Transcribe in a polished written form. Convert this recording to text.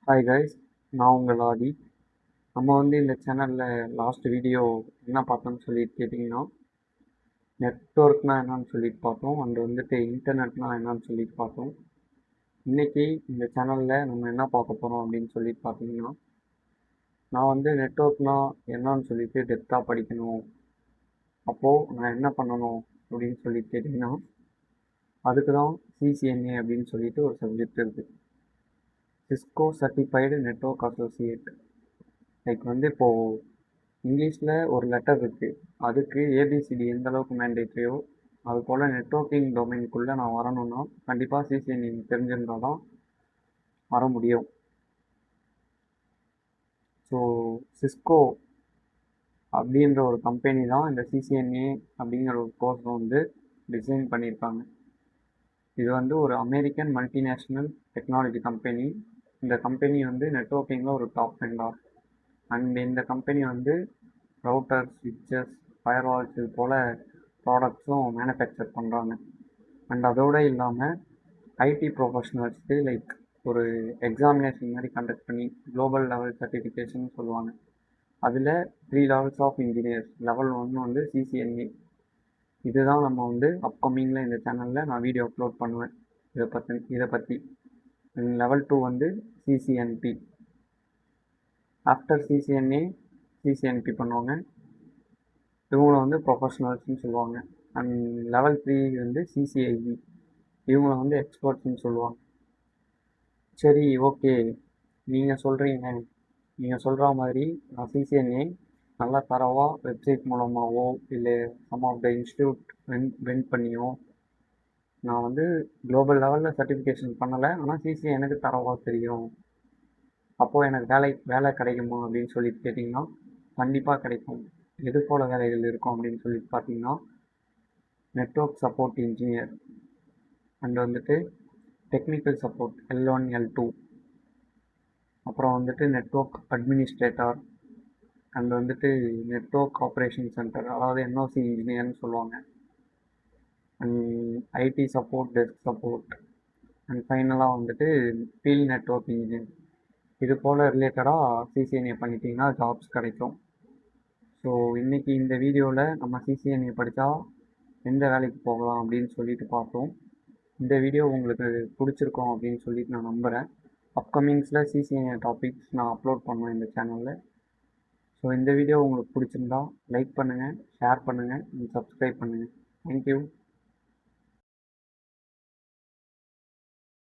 Hi guys, நான் உங்கள் ஆதி. நம்ம இந்த சேனலில் லாஸ்ட் வீடியோ என்ன பார்த்தோம்னு சொல்லிட்டு கேட்டிங்கன்னா, நெட்ஒர்க்னா என்னன்னு சொல்லிட்டு பார்த்தோம். அண்ட் இன்டர்நெட்னா என்னன்னு சொல்லிட்டு பார்த்தோம். இன்றைக்கி இந்த சேனலில் நம்ம என்ன பார்க்க போகிறோம் அப்படின்னு சொல்லிட்டு பார்த்தீங்கன்னா, நான் நெட்ஒர்க்னா என்னன்னு சொல்லிட்டு டெப்த்தாக படிக்கணும். அப்போது நான் என்ன பண்ணணும் அப்படின்னு சொல்லிட்டு கேட்டிங்கன்னா, அதுக்கு தான் சிசிஎன்ஏ அப்படின்னு சொல்லிட்டு ஒரு சப்ஜெக்ட் இருக்குது. Cisco certified network associate. Like இப்போது இங்கிலீஷில் ஒரு லெட்டர் இருக்குது, அதுக்கு ஏபிசிடி எந்த அளவுக்கு மேண்டேட்ரியோ அது போல் நெட்ஒர்க்கிங் டொமைனுக்குள்ளே நான் வரணும்னா கண்டிப்பாக சிசிஎன்ஏ தெரிஞ்சிருந்தால் தான் வர முடியும். ஸோ சிஸ்கோ அப்படின்ற ஒரு கம்பெனி தான் இந்த சிசிஎன்ஏ அப்படிங்கிற ஒரு கோர்ஸை டிசைன் பண்ணியிருக்காங்க. இது ஒரு அமெரிக்கன் மல்டிநேஷ்னல் டெக்னாலஜி கம்பெனி. இந்த கம்பெனி நெட்ஒர்க்கிங்கில் ஒரு டாப் வெண்டார். அண்ட் இந்த கம்பெனி ரவுட்டர், ஸ்விட்சஸ், ஃபயர்வால்ஸ் இது போல் ப்ராடக்ட்ஸும் மேனுஃபேக்சர் பண்ணுறாங்க. அண்ட் அதோடு இல்லாமல் ஐடி ப்ரொஃபஷனல்ஸ்க்கு லைக் ஒரு எக்ஸாமினேஷன் மாதிரி கண்டக்ட் பண்ணி குளோபல் லெவல் சர்டிஃபிகேஷன் சொல்லுவாங்க. அதில் 3 levels of engineers. Level 1 CCNA. இதுதான் நம்ம அப்கமிங்கில் இந்த சேனலில் நான் வீடியோ அப்லோட் பண்ணுவேன் இதை பற்றி. Level 2 CCNP. After CCNA CCNP பண்ணுவாங்க. இவங்கள ப்ரொஃபஷனல்ஸ்னு சொல்லுவாங்க. And level 3 சிசிஐஇ. இவங்கள எக்ஸ்பர்ட்ஸ்னு சொல்லுவாங்க. சரி, ஓகே, நீங்கள் சொல்கிற மாதிரி நான் சிசிஎன்ஏ நல்லா தரவாக வெப்சைட் மூலமாகவோ இல்லை சம் ஆஃப் த இன்ஸ்டியூட் வெண்ட் பண்ணியோ நான் குளோபல் லெவலில் சர்டிஃபிகேஷன் பண்ணலை, ஆனால் சிசிஏ எனக்கு தரவாக தெரியும். அப்போது எனக்கு வேலை கிடைக்குமா அப்படின்னு சொல்லிட்டு கேட்டிங்கன்னா கண்டிப்பாக கிடைக்கும். எது போல் வேலைகள் இருக்கும் அப்படின்னு சொல்லிட்டு பார்த்தீங்கன்னா, network support engineer and technical support L1 L2. அப்புறம் network administrator and network operation centre, அதாவது என்ஓசி இன்ஜினியர்னு சொல்லுவாங்க. And IT support, desk support, and ஃபைனலாக ஃபீல்ட் நெட்ஒர்க் இன்ஜினியர். இது போல் ரிலேட்டடாக சிசிஎன்ஏ பண்ணிட்டீங்கன்னா ஜாப்ஸ் கிடைக்கும். ஸோ இன்றைக்கி இந்த வீடியோவில் நம்ம சிசிஎன்ஏ படித்தா எந்த வேலைக்கு போகலாம் அப்படின்னு சொல்லிட்டு பார்த்தோம். இந்த வீடியோ உங்களுக்கு பிடிச்சிருக்கோம் அப்படின்னு சொல்லிட்டு நான் நம்புகிறேன். அப்கமிங்ஸில் சிசிஎன்ஏ டாபிக்ஸ் நான் அப்லோட் பண்ணுவேன் இந்த சேனலில். ஸோ இந்த வீடியோ உங்களுக்கு பிடிச்சிருந்தா லைக் பண்ணுங்கள், ஷேர் பண்ணுங்கள், சப்ஸ்கிரைப் பண்ணுங்கள். தேங்க்யூ.